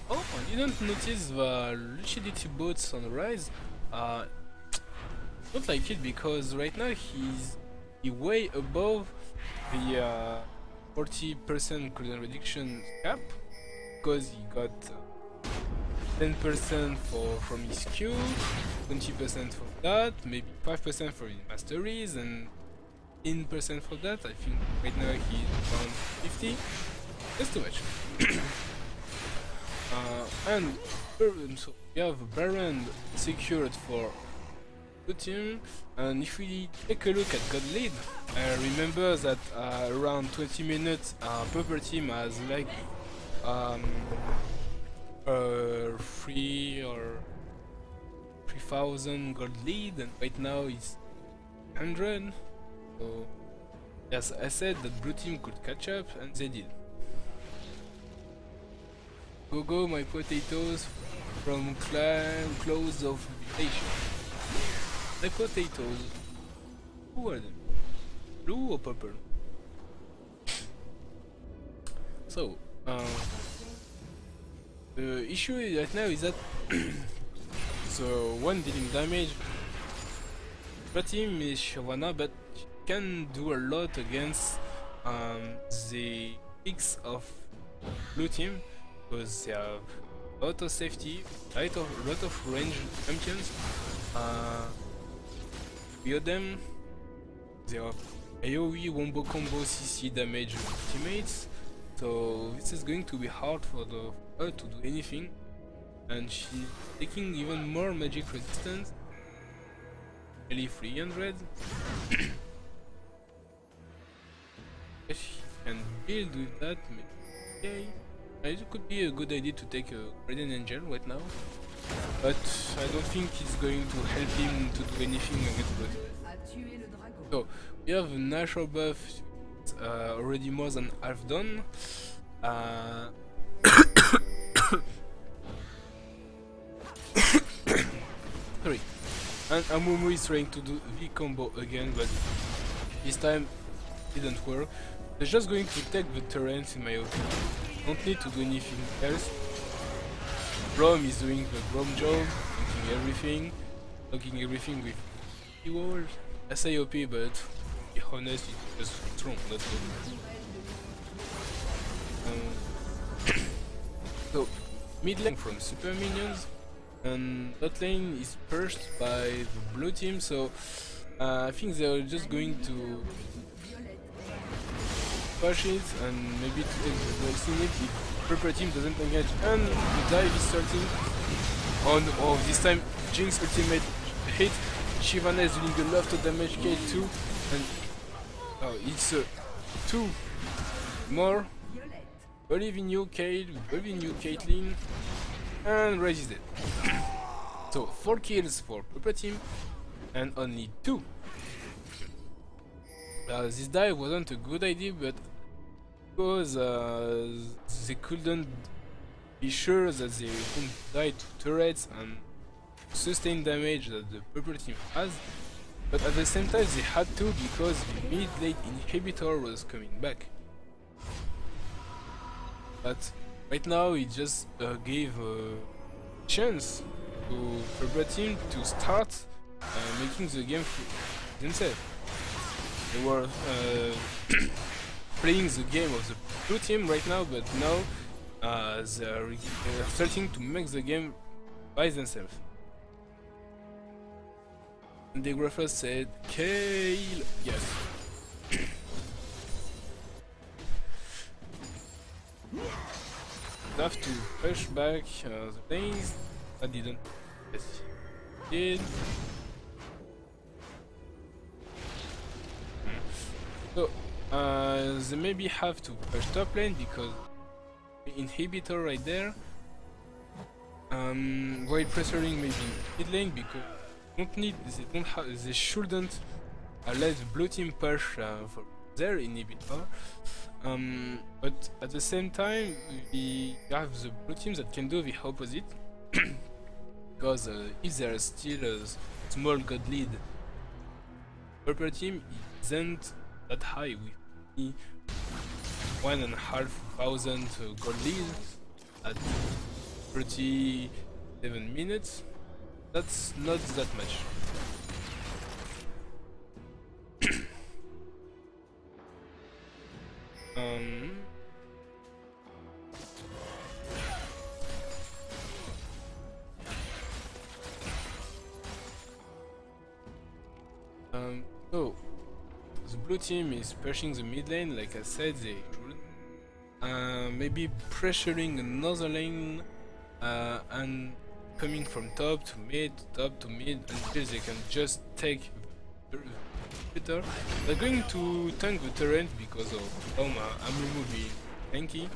Oh, I didn't notice the lucidity bots on the rise. Don't like it because right now he's way above the 40% cooldown reduction cap because he got 10% from his Q, 20% for that, maybe 5% for his masteries, and 10% for that. I think right now he's around 50. That's too much. And so we have Baron secured for the team, and if we take a look at God Lead, remember that around 20 minutes purple team has like 3 or 3,000 gold lead, and right now it's 100. So yes, I said that blue team could catch up, and they did. Go my potatoes from close of mutation. The potatoes. Who are them? Blue or purple? So, the issue right now is that the one dealing damage. Red team is Shyvana, but she can do a lot against the picks of blue team because they have a lot of safety, a lot of range champions. Three of them, they have AoE, wombo combo, CC damage ultimates, so this is going to be hard for her to do anything, and she's taking even more magic resistance, nearly 300. If she can build with that, maybe it could be a good idea to take a Guardian Angel right now, but I don't think it's going to help him to do anything against Blood. So we have a natural buff, already more than half done. Sorry. And Amumu is trying to do the combo again, but this time it didn't work. They're just going to take the turrets in my opinion. Don't need to do anything else. Brom is doing the Brom job, blocking everything with E-wall. I say OP, but to be honest, it's just strong, not good. So, mid lane from super minions, and bot lane is pushed by the blue team, so I think they're just going to push it and maybe to take the blessing if purple team doesn't engage, and the dive is starting on this time Jinx ultimate hit. Shyvana is doing a lot of damage, K2, and it's 2 more. Believe in you, Kale, believe in you, Caitlyn, and RoG is dead. So 4 kills for purple team and only 2. This dive wasn't a good idea, but because they couldn't be sure that they wouldn't die to turrets and sustain damage that the purple team has, but at the same time they had to because the mid lane inhibitor was coming back. But right now it just gave a chance to purple team to start making the game for themselves. They were playing the game of the blue team right now, but now they're starting to make the game by themselves. And the grapher said, Kale, yes. Enough to push back the lanes. I didn't. Yes, did. So they maybe have to push top lane because the inhibitor right there. While pressuring maybe mid lane because they shouldn't let the blue team push for their inhibitor. But at the same time, we have the blue teams that can do the opposite. Because if there is still a small god lead, purple team isn't that high with 1,500 gold lead at 37 minutes. That's not that much. So the blue team is pushing the mid lane, like I said, they should. Maybe pressuring another lane and coming from top to mid until they can just take the better. They're going to tank the turret because of Amumu being tanky,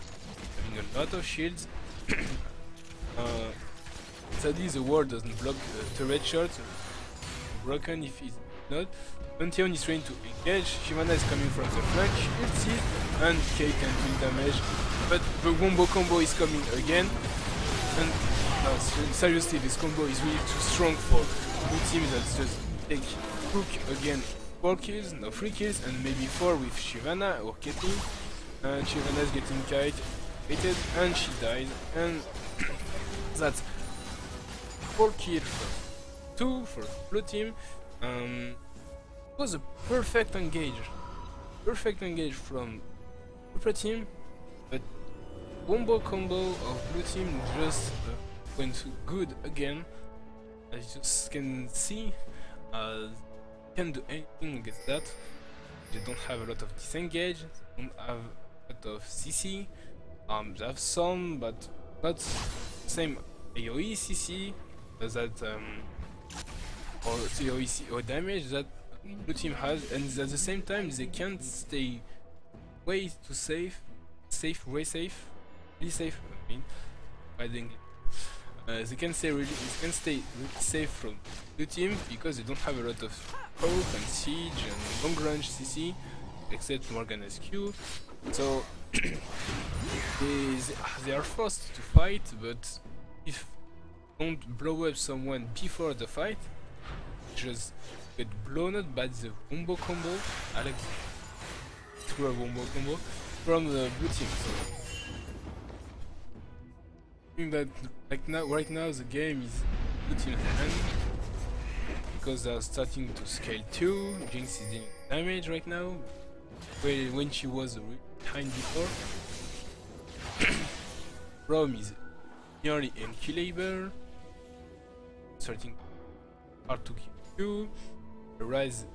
having a lot of shields. Sadly the wall doesn't block turret shots, broken if it's not. Pantheon is trying to engage, Shyvana is coming from the flank, shields it, and K can do damage, but the wombo combo is coming again, and seriously this combo is really too strong for blue teams that just take hook again 4 kills, no 3 kills, and maybe 4 with Shyvana or Caitlyn, and Shyvana is getting kite, and she died, and that's 4 kills for 2 for blue team. It was a perfect engage from purple team, but wombo combo of blue team just went good again. As you can see, can't do anything against that. They don't have a lot of disengage, they don't have a lot of CC. They have some, but not same AoE CC that or AoE or damage that blue team has, and at the same time they can't stay way too safe, really safe. I mean, by the English. They can stay really safe from blue team because they don't have a lot of poke and siege and long range CC, except Morgana's Q. So they are forced to fight, but if don't blow up someone before the fight, just get blown up by the wombo combo. I like the wombo combo from the blue team. So I think that right now the game is blue team's hand because they are starting to scale too. Jinx is doing damage right now, when she was really behind before. Rom is nearly unkillable, starting hard to kill you. The Rise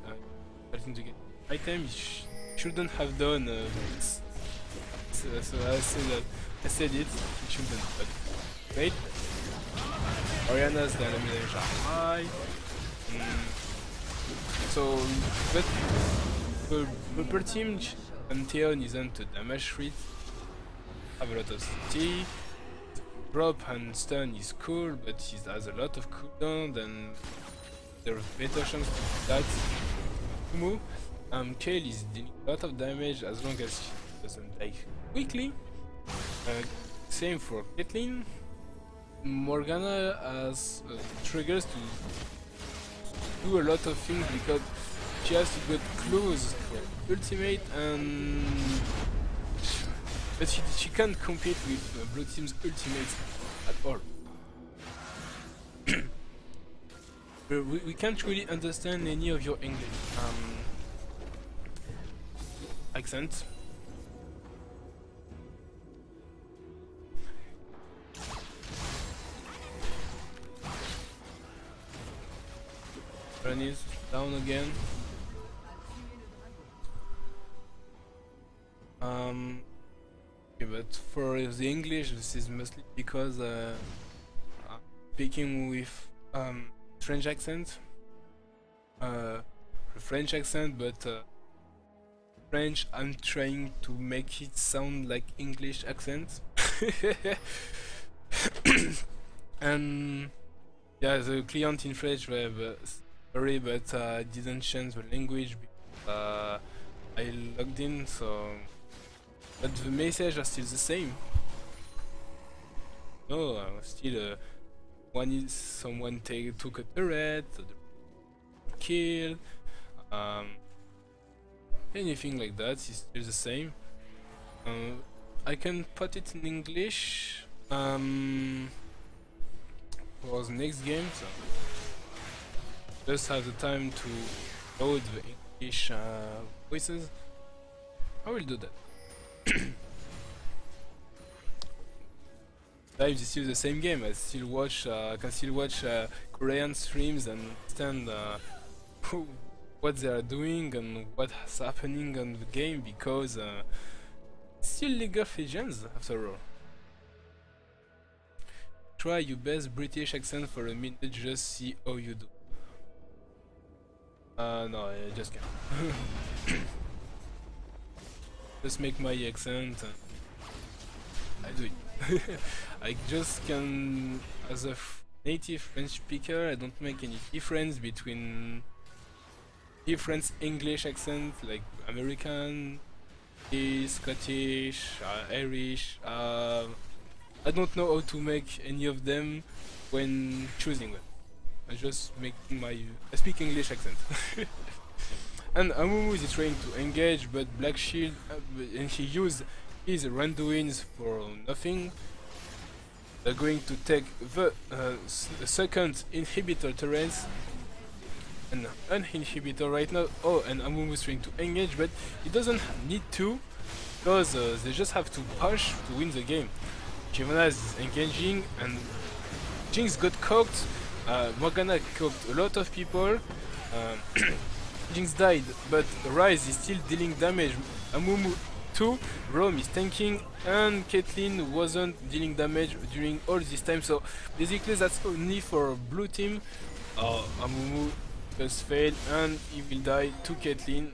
starting to get items. Shouldn't have done this. So I said it. It shouldn't, but wait. Oriana's damage are high. So, but the purple team Pantheon isn't a damage threat. Have a lot of CT. Drop and stun is cool, but he has a lot of cooldown, and there's better chance to that move. Kale is dealing a lot of damage as long as she doesn't die quickly. Same for Caitlyn. Morgana has triggers to do a lot of things because she has to get close to ultimate, and but she can't compete with blue team's ultimates at all. we can't really understand any of your English accent. Run is down again. Okay, but for the English, this is mostly because I'm speaking with French accent. French accent, but French, I'm trying to make it sound like English accent. And yeah, the client in French were sorry, but I didn't change the language because I logged in, so but the messages are still the same. No, still one is someone took a turret, kill, anything like that is still the same. I can put it in English for the next game, so just have the time to load the English voices. I will do that. It's still the same game. I still watch. I can still watch Korean streams and understand what they are doing and what's happening on the game because it's still League of Legends after all. Try your best British accent for a minute. Just see how you do. No, I just can't. Just make my accent and I do it. I just can, as a native French speaker, I don't make any difference between different English accents like American, Scottish, Irish. I don't know how to make any of them when choosing them. I just make I speak English accent. And Amumu is trying to engage, but Black Shield, and he used his Randuins for nothing. They're going to take the second inhibitor turret and uninhibitor right now. Oh, and Amumu is trying to engage, but he doesn't need to, because they just have to push to win the game. Chivana is engaging, and Jinx got cooked. Morgana cooked a lot of people. Jinx died, but Ryze is still dealing damage. Amumu too. Rome is tanking, and Caitlyn wasn't dealing damage during all this time. So basically, that's only for blue team. Amumu just failed, and he will die to Caitlyn.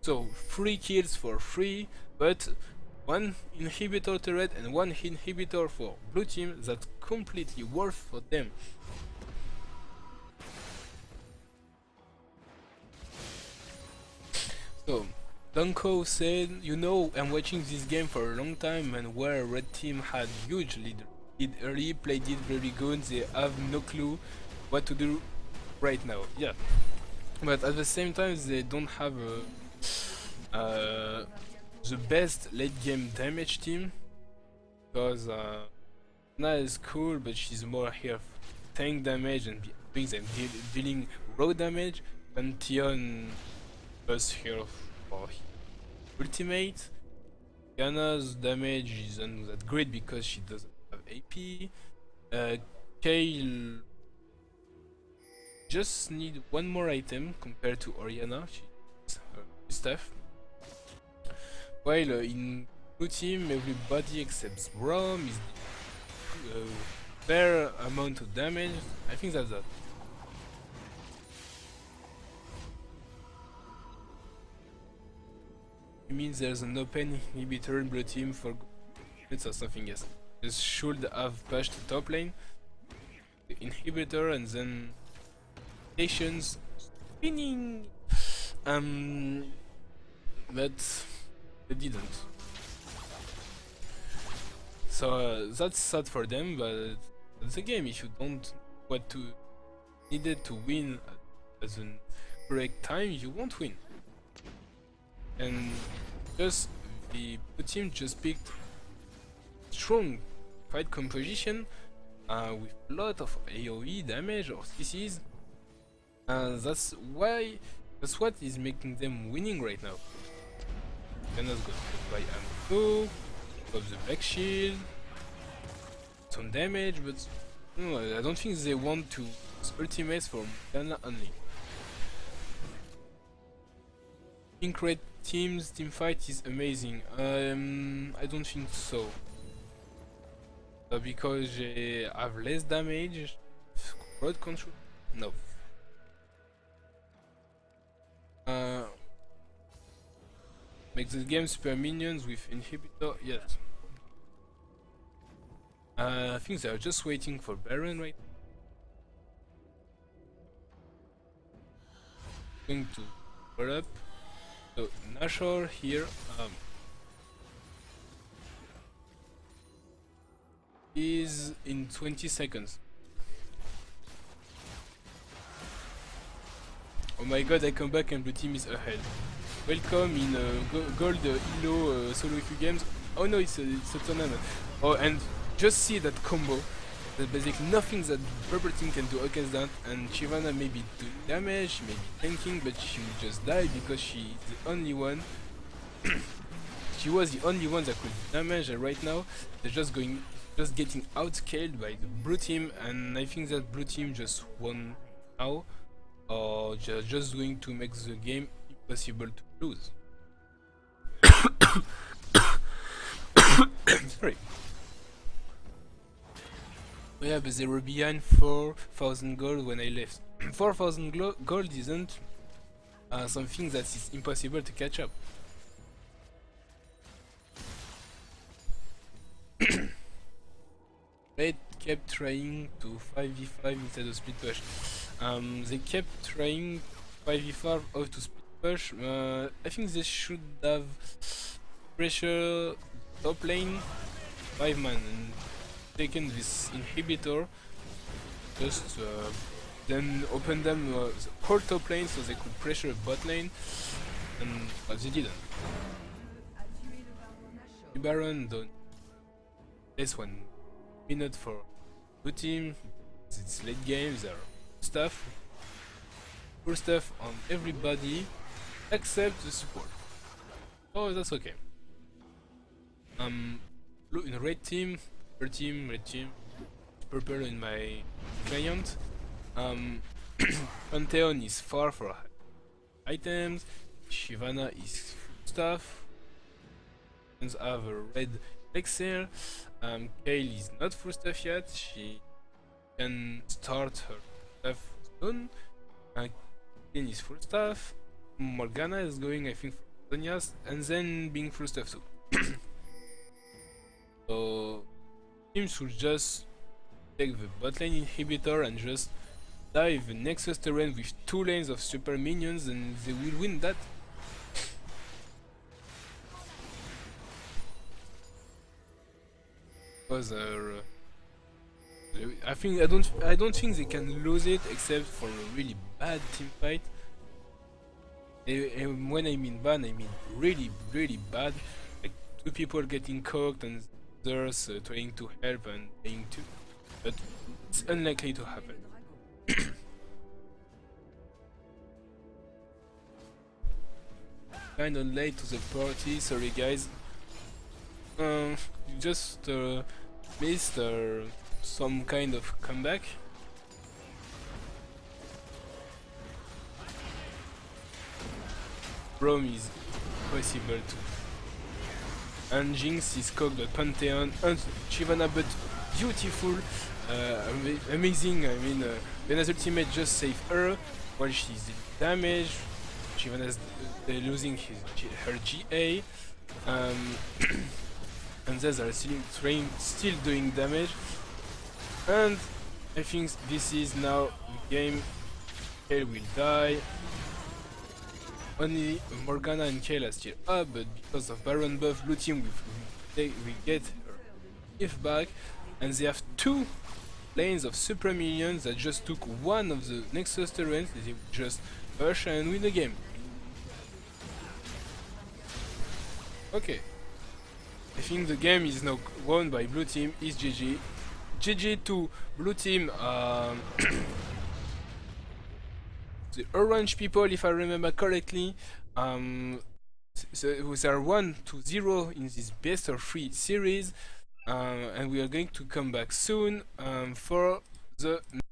So 3 kills for free, but 1 inhibitor turret and 1 inhibitor for blue team. That's completely worth for them. So Dunko said, you know, I'm watching this game for a long time, and where red team had huge lead early, played it very good, they have no clue what to do right now. Yeah, but at the same time they don't have the best late game damage team, because Ana is cool, but she's more here for tank damage and dealing raw damage, and Tion was here for ultimate. Yana's damage isn't that great because she doesn't have AP. Kayle just need one more item compared to Oriana. She's stuff. While in blue team, everybody except Rom is fair amount of damage. I think that's that. It means there's an open inhibitor in blue team for it's or something else. This should have pushed the top lane, the inhibitor, and then stations spinning. But they didn't. So that's sad for them, but that's a game. If you don't what to needed to win at the correct time, you won't win. And just the blue team just picked strong fight composition with a lot of AoE damage or CCs, and that's what is making them winning right now. Yana's got by Amco, got the back shield, some damage, but no, I don't think they want to ultimates for Yana only. Pink red team's teamfight is amazing. I don't think so. Because they have less damage, crowd control. No. Make the game super minions with inhibitor. Yes. I think they are just waiting for Baron right now. Going to power up. So Nashor here is in 20 seconds. Oh my god, I come back and blue team is ahead. Welcome in gold Elo solo queue games. Oh no, it's a tournament. Oh, and just see that combo. There's basically nothing that purple team can do against that, and Chivana may be doing damage, may be tanking, but she will just die because she's the only one. She was the only one that could do damage, and right now they're just getting outscaled by the blue team, and I think that blue team just won now, or just going to make the game impossible to lose. Sorry. Oh yeah, but they were behind 4,000 gold when I left. 4,000 gold isn't something that is impossible to catch up. Red kept trying to 5v5 instead of split push. They kept trying 5v5 out to split push. I think they should have pressure top lane 5 man and taken this inhibitor, just then open them the whole top lane so they could pressure bot lane, and but they didn't. Baron don't. This one minute for blue team. It's late games, there are stuff, full stuff on everybody except the support. Oh, that's okay. Blue in red team, red team, purple in my client. Pantheon is far for items. Shivana is stuff. And have a red elixir. Kale is not full stuff yet. She can start her stuff soon. Lynn is full stuff. Morgana is going, I think, for Sonia's, and then being full stuff too. So team should just take the bot lane inhibitor and just dive the Nexus terrain with 2 lanes of super minions, and they will win that. Because I don't think they can lose it except for a really bad team fight. And when I mean bad, I mean really bad. Like 2 people getting cooked and others trying to help and paying too. But it's unlikely to happen. Kinda late to the party, sorry guys. Just missed some kind of comeback. Rome is possible too. And Jinx is cooked at Pantheon and Shivana, but beautiful, amazing. I mean, Vena's ultimate just saved her while she's in damage. Shivana's losing her GA. And those are still doing damage. And I think this is now the game. Kale will die. Only Morgana and Kale are still up, but because of Baron buff, blue team will get her if back, and they have 2 lanes of super minions that just took one of the Nexus terrains. They will just push and win the game. Okay. I think the game is now won by blue team. Is GG. GG to blue team. The orange people, if I remember correctly, so they are 1-0 in this best of 3 series, and we are going to come back soon for the